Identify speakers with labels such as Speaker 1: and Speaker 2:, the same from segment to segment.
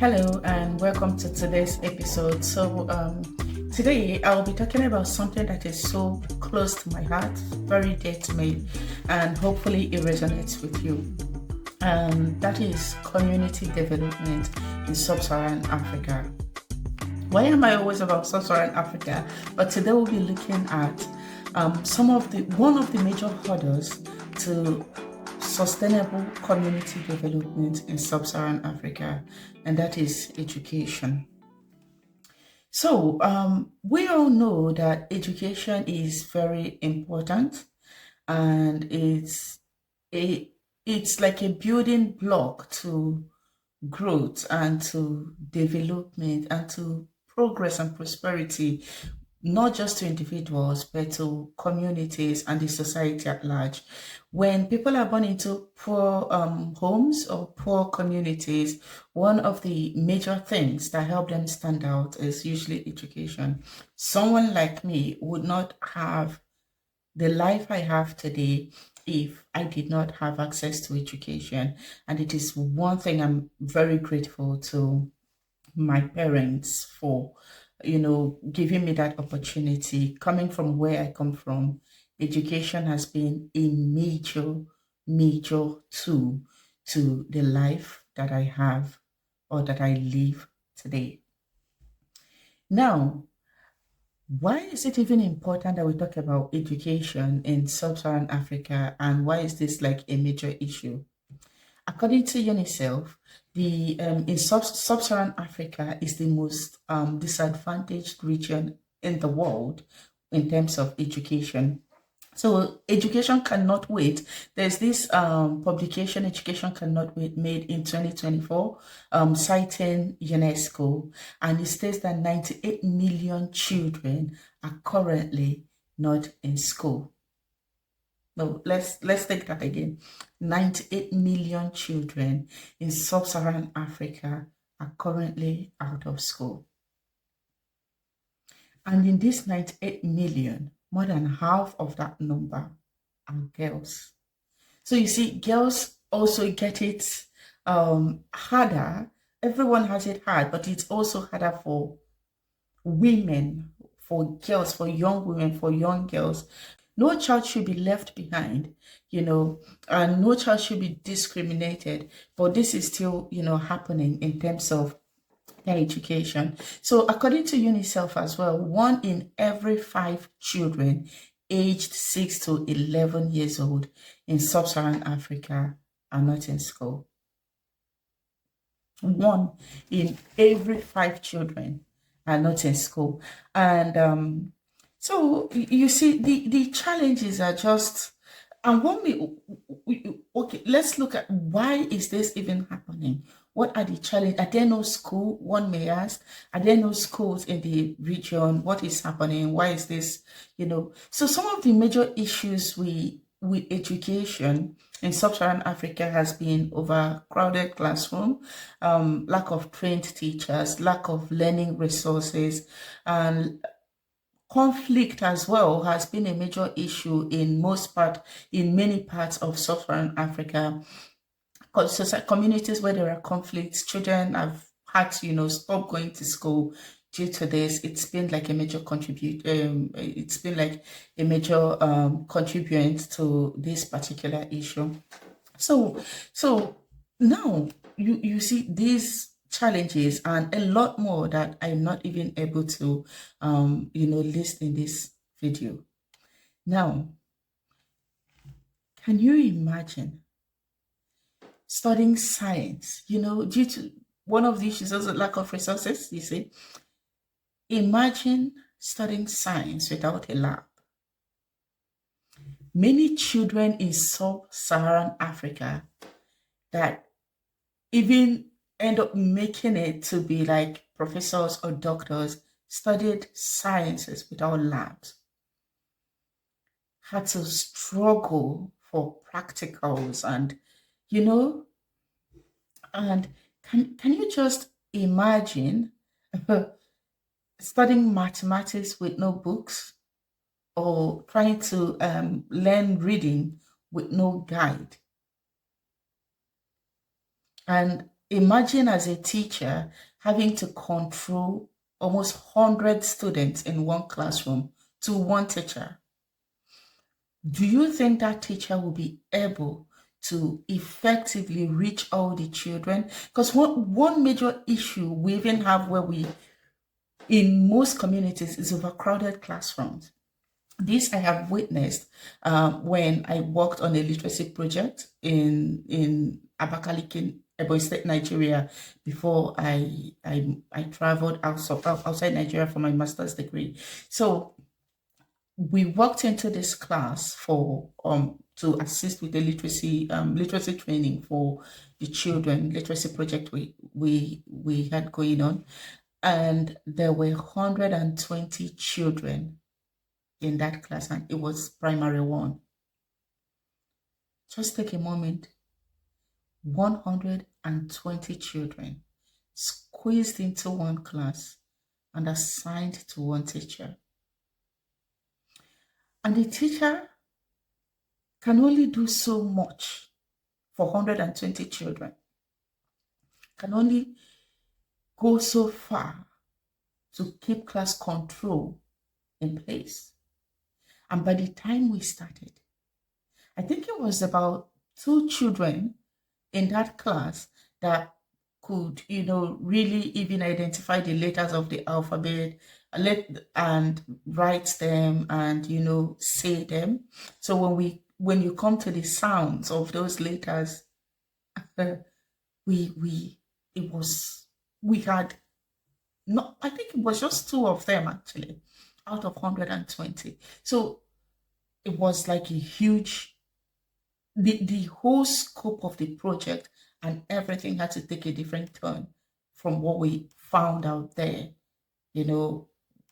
Speaker 1: Hello and welcome to today's episode. Today I'll be talking about something that is so close to my heart, very dear to me, and hopefully it resonates with you. That is community development in sub-Saharan Africa. Why am I always about sub-Saharan Africa? But today we'll be looking at one of the major hurdles to sustainable community development in sub-Saharan Africa, and that is education. We all know that education is very important, and a, it's like a building block to growth and to development and to progress and prosperity, not just to individuals, but to communities and the society at large. When people are born into poor homes or poor communities, one of the major things that help them stand out is usually education. Someone like me would not have the life I have today if I did not have access to education. And it is one thing I'm very grateful to my parents for, giving me that opportunity. Coming from where I come from, education has been a major tool to the life that I have or that I live today. Now, why is it even important that we talk about education in sub-Saharan Africa, and why is this like a major issue? According to UNICEF, the in sub-Saharan Africa is the most disadvantaged region in the world in terms of education. So education cannot wait. There's this publication, Education Cannot Wait, made in 2024, citing UNESCO, and it states that 98 million children are currently not in school. No, let's take that again. 98 million children in sub-Saharan Africa are currently out of school. And in this 98 million, more than half of that number are girls. So you see, girls also get it harder. Everyone has it hard, but it's also harder for women, for girls, for young women, for young girls. No child should be left behind, and no child should be discriminated. But this is still, happening in terms of their education. So according to UNICEF as well, 1 in every 5 children aged 6 to 11 years old in sub-Saharan Africa are not in school. 1 in every 5 children are not in school. And so you see, the challenges are just, and okay, let's look at why is this even happening? What are the challenges? Are there no school? One may ask. Are there no schools in the region? What is happening? Why is this? So some of the major issues with education in sub-Saharan Africa has been overcrowded classroom, lack of trained teachers, lack of learning resources, and conflict as well has been a major issue in many parts of sub-Saharan Africa. Communities where there are conflicts, children have had to, stop going to school due to this. It's been like a major it's been like a major contribuent to this particular issue. So now you see these challenges and a lot more that I'm not even able to list in this video. Now, can you imagine studying science, due to one of the issues is lack of resources, you see? Imagine studying science without a lab. Many children in sub-Saharan Africa that even end up making it to be like professors or doctors studied sciences without labs, had to struggle for practicals, and and can you just imagine studying mathematics with no books, or trying to learn reading with no guide? And Imagine as a teacher having to control almost 100 students in one classroom to one teacher. Do you think that teacher will be able to effectively reach all the children? Because one major issue we even have where we, in most communities, is overcrowded classrooms. This I have witnessed when I worked on a literacy project in Abakaliki, Ebonyi State, Nigeria, before I traveled outside Nigeria for my master's degree. So we walked into this class for to assist with the literacy training for the children literacy project we had going on, and there were 120 children in that class, and it was primary one. Just take a moment. 120 children squeezed into one class and assigned to one teacher. And the teacher can only do so much for 120 children, can only go so far to keep class control in place. And by the time we started, I think it was about 2 children in that class that could, really even identify the letters of the alphabet and write them and, say them. So when you come to the sounds of those letters, we had no, I think it was just 2 of them actually out of 120. So it was like a huge, the whole scope of the project and everything had to take a different turn from what we found out there,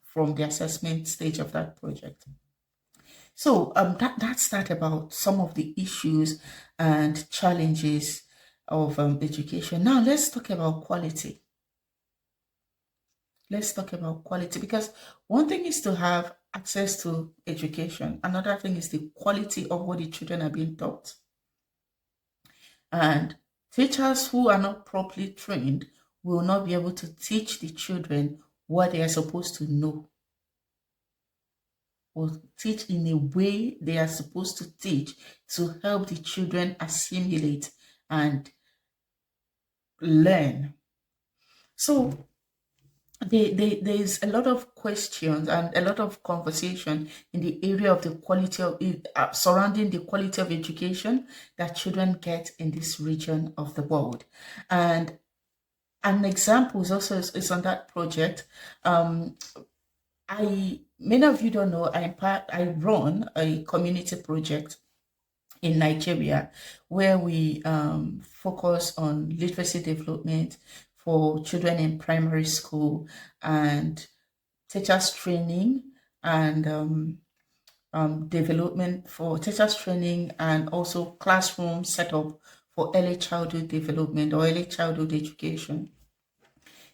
Speaker 1: from the assessment stage of that project. So that's that about some of the issues and challenges of education. Now let's talk about quality. Let's talk about quality, because one thing is to have access to education. Another thing is the quality of what the children are being taught. And teachers who are not properly trained will not be able to teach the children what they are supposed to know, or teach in a way they are supposed to teach to help the children assimilate and learn. So there's a lot of questions and a lot of conversation in the area of the quality of surrounding the quality of education that children get in this region of the world. And an example is also is on that project. Many of you don't know, I run a community project in Nigeria where we focus on literacy development for children in primary school and teachers training and development for teachers training, and also classroom setup for early childhood development or early childhood education.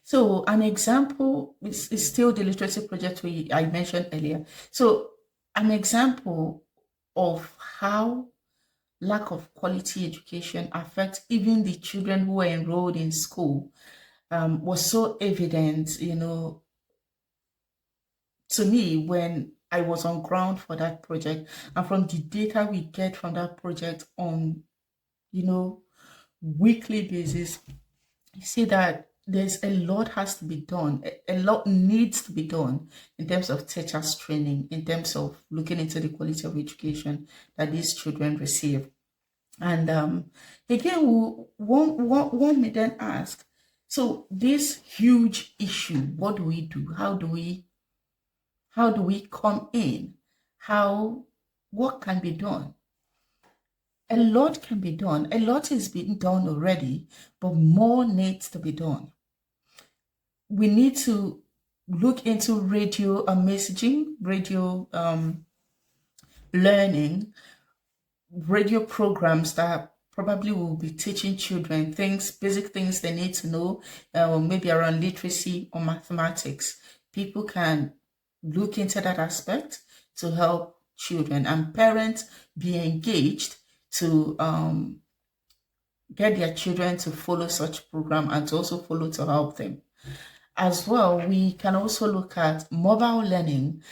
Speaker 1: So an example is still the literacy project I mentioned earlier. So an example of how lack of quality education affects even the children who are enrolled in school was so evident, to me when I was on ground for that project, and from the data we get from that project on, weekly basis, you see that there's a lot has to be done. A lot needs to be done in terms of teachers training, in terms of looking into the quality of education that these children receive. And again, one may then ask, so this huge issue, what do we do? How do we come in? What can be done? A lot can be done. A lot is being done already, but more needs to be done. We need to look into radio messaging, radio learning, radio programs that probably will be teaching children basic things they need to know, maybe around literacy or mathematics. People can look into that aspect to help children, and parents be engaged to get their children to follow such program and to also follow to help them. As well, we can also look at mobile learning.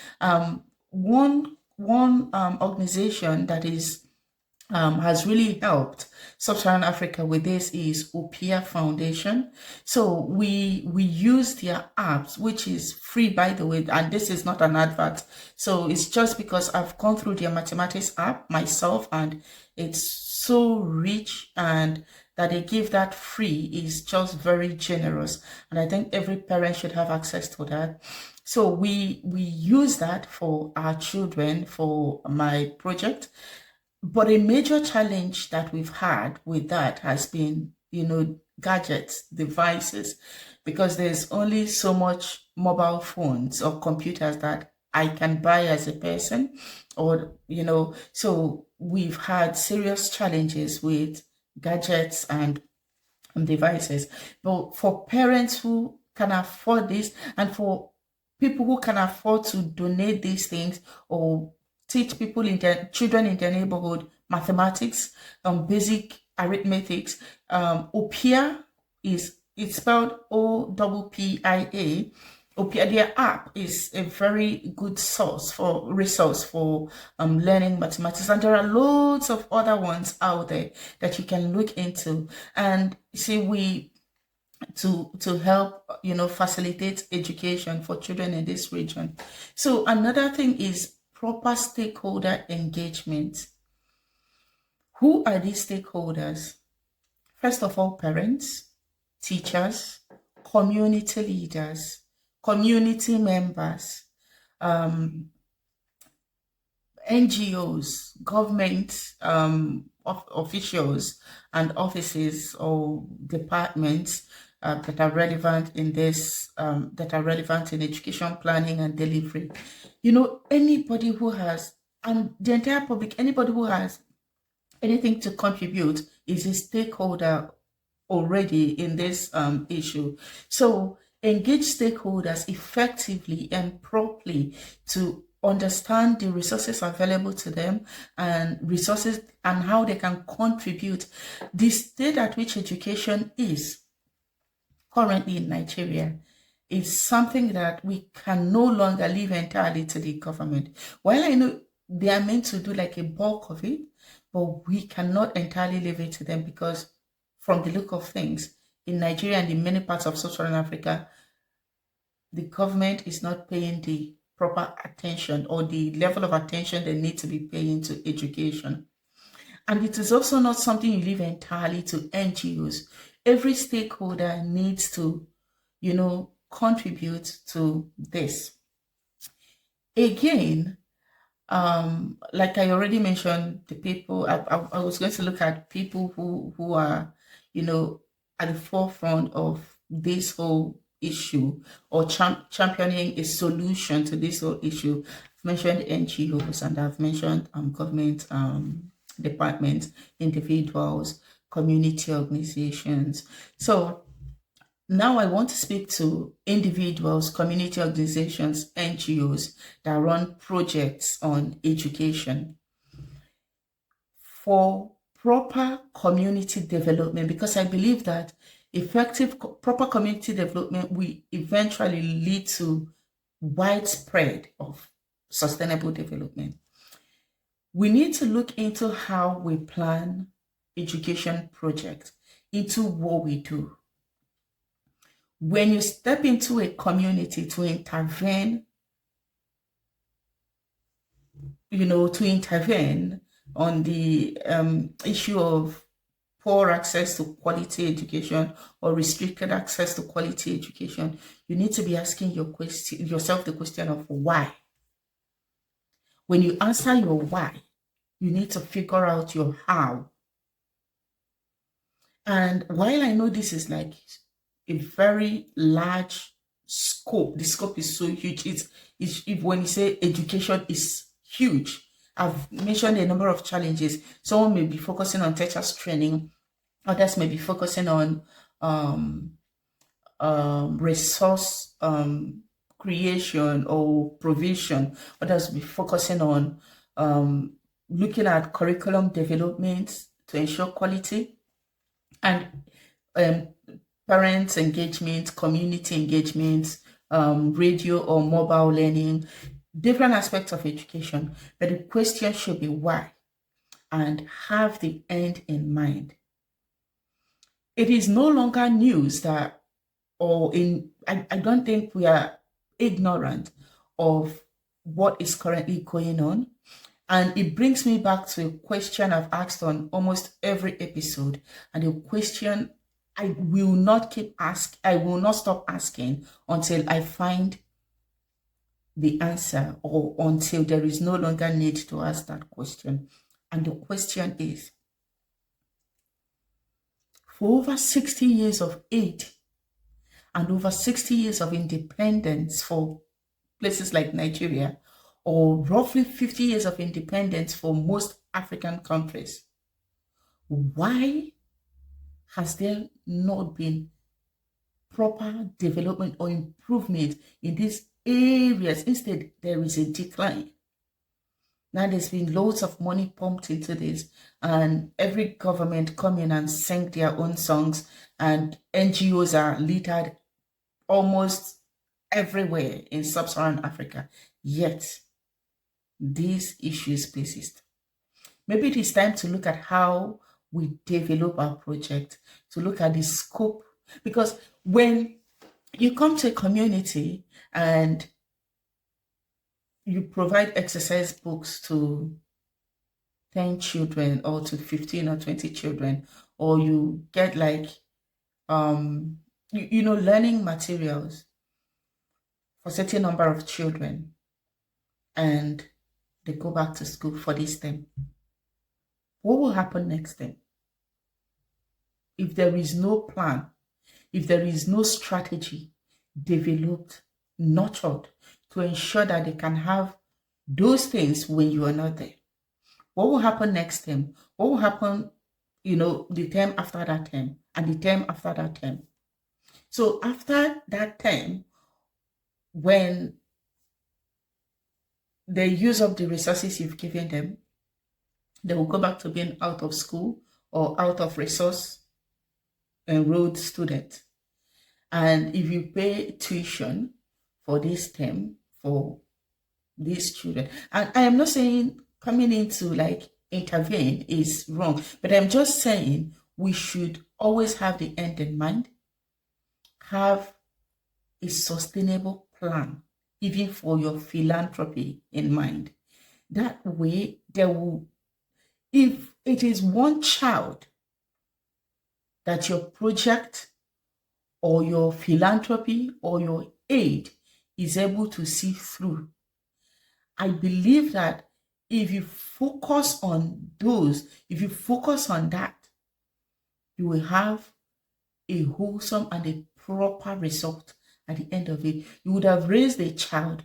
Speaker 1: One organization that is has really helped Sub-Saharan Africa with this is Opia Foundation. So we use their apps, which is free, by the way, and this is not an advert. So it's just because I've gone through their mathematics app myself, and it's so rich, and that they give that free is just very generous. And I think every parent should have access to that. So we use that for our children for my project. But a major challenge that we've had with that has been, gadgets, devices, because there's only so much mobile phones or computers that I can buy as a person, or, so we've had serious challenges with gadgets and devices. But for parents who can afford this, and for people who can afford to donate these things or teach people in their children in their neighborhood mathematics, basic arithmetics. Opia is it's spelled OPPIA. Opia, their app is a very good resource for learning mathematics, and there are loads of other ones out there that you can look into. And see, we to help facilitate education for children in this region. So another thing is proper stakeholder engagement. Who are these stakeholders? First of all, parents, teachers, community leaders, community members, NGOs, government officials and offices or departments that are relevant in this, that are relevant in education planning and delivery. Anybody who has, and the entire public, anybody who has anything to contribute is a stakeholder already in this issue. So engage stakeholders effectively and properly to understand the resources available to them and resources and how they can contribute. The state at which education is currently in Nigeria is something that we can no longer leave entirely to the government. While I know they are meant to do like a bulk of it, but we cannot entirely leave it to them, because from the look of things in Nigeria and in many parts of Sub-Saharan Africa, the government is not paying the proper attention or the level of attention they need to be paying to education. And it is also not something you leave entirely to NGOs. Every stakeholder needs to, contribute to this. Again, like I already mentioned, the people, I was going to look at people who are, at the forefront of this whole issue, or championing a solution to this whole issue. I've mentioned NGOs, and I've mentioned government departments, individuals, community organizations. So now I want to speak to individuals, community organizations, NGOs that run projects on education for proper community development, because I believe that effective, proper community development will eventually lead to widespread of sustainable development. We need to look into how we plan education projects, into what we do. When you step into a community to intervene, on the issue of poor access to quality education or restricted access to quality education, you need to be asking yourself the question of why. When you answer your why, you need to figure out your how. And while I know this is like a very large scope, the scope is so huge. It's if when you say education is huge, I've mentioned a number of challenges. Someone may be focusing on teachers training, others may be focusing on resource creation or provision, others will be focusing on looking at curriculum development to ensure quality. and um, parents engagement, community engagement, radio or mobile learning, different aspects of education. But the question should be why, and have the end in mind. It is no longer news that, I don't think we are ignorant of what is currently going on. And it brings me back to a question I've asked on almost every episode, and a question I will not stop asking until I find the answer, or until there is no longer need to ask that question. And the question is, for over 60 years of aid and over 60 years of independence for places like Nigeria, or roughly 50 years of independence for most African countries, why has there not been proper development or improvement in these areas? Instead, there is a decline. Now there's been loads of money pumped into this, and every government come in and sing their own songs, and NGOs are littered almost everywhere in sub-Saharan Africa. Yet these issues persist. Maybe it is time to look at how we develop our project, to look at the scope. Because when you come to a community and you provide exercise books to 10 children or to 15 or 20 children, or you get like learning materials for a certain number of children, and they go back to school for this term, what will happen next then? If there is no plan, if there is no strategy developed, nurtured, to ensure that they can have those things when you are not there, what will happen next term? What will happen, the term after that term, and the term after that term? So after that term, when they use up the resources you've given them, they will go back to being out of school or out of resource enrolled student. And if you pay tuition for this term for these children, and I am not saying coming in to like intervene is wrong, but I'm just saying we should always have the end in mind, have a sustainable plan, even for your philanthropy in mind. That way, if it is one child that your project or your philanthropy or your aid is able to see through, I believe that if you focus on that, you will have a wholesome and a proper result at the end of it. You would have raised a child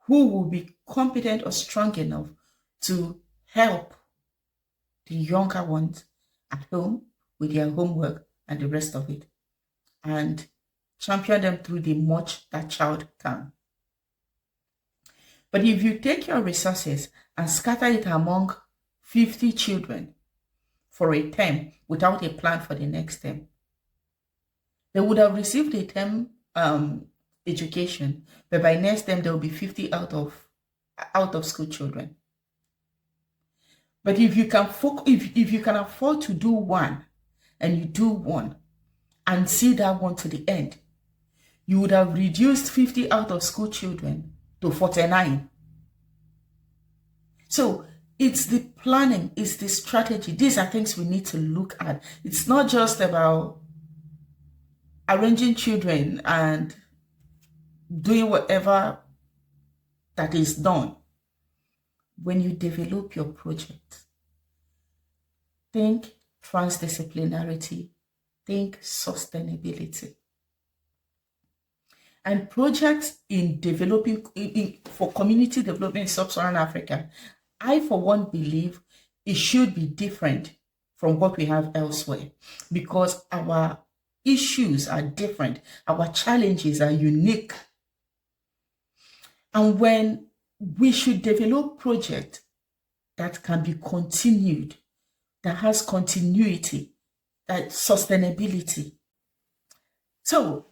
Speaker 1: who will be competent or strong enough to help the younger ones at home with their homework and the rest of it, and champion them through the much that child can. But if you take your resources and scatter it among 50 children for a term without a plan for the next term, they would have received a term education, but by next term there will be 50 out of school children. But if you can if you can afford to do one, and you do one and see that one to the end, you would have reduced 50 out of school children to 49. So it's the planning, it's the strategy. These are things we need to look at. It's not just about arranging children and doing whatever that is done. When you develop your project, think transdisciplinarity, think sustainability. And projects in developing for community development in sub-Saharan Africa, I for one believe it should be different from what we have elsewhere, because our issues are different, our challenges are unique. And when we should develop projects that can be continued, that has continuity, sustainability. So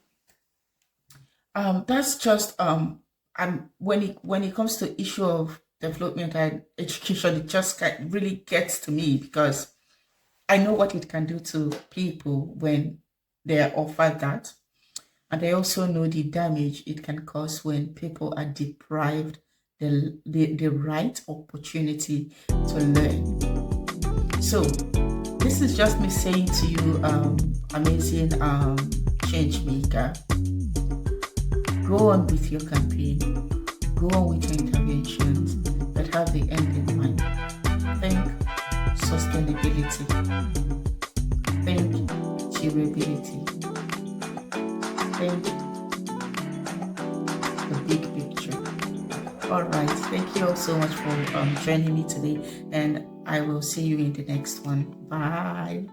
Speaker 1: that's just when it comes to issue of development and education, it just really gets to me because I know what it can do to people when they are offered that. And I also know the damage it can cause when people are deprived the right opportunity to learn. So this is just me saying to you, amazing change maker, go on with your campaign, go on with your interventions, but have the end in mind. Think sustainability, think durability, think the big picture. All right, thank you all so much for joining me today, and I will see you in the next one. Bye.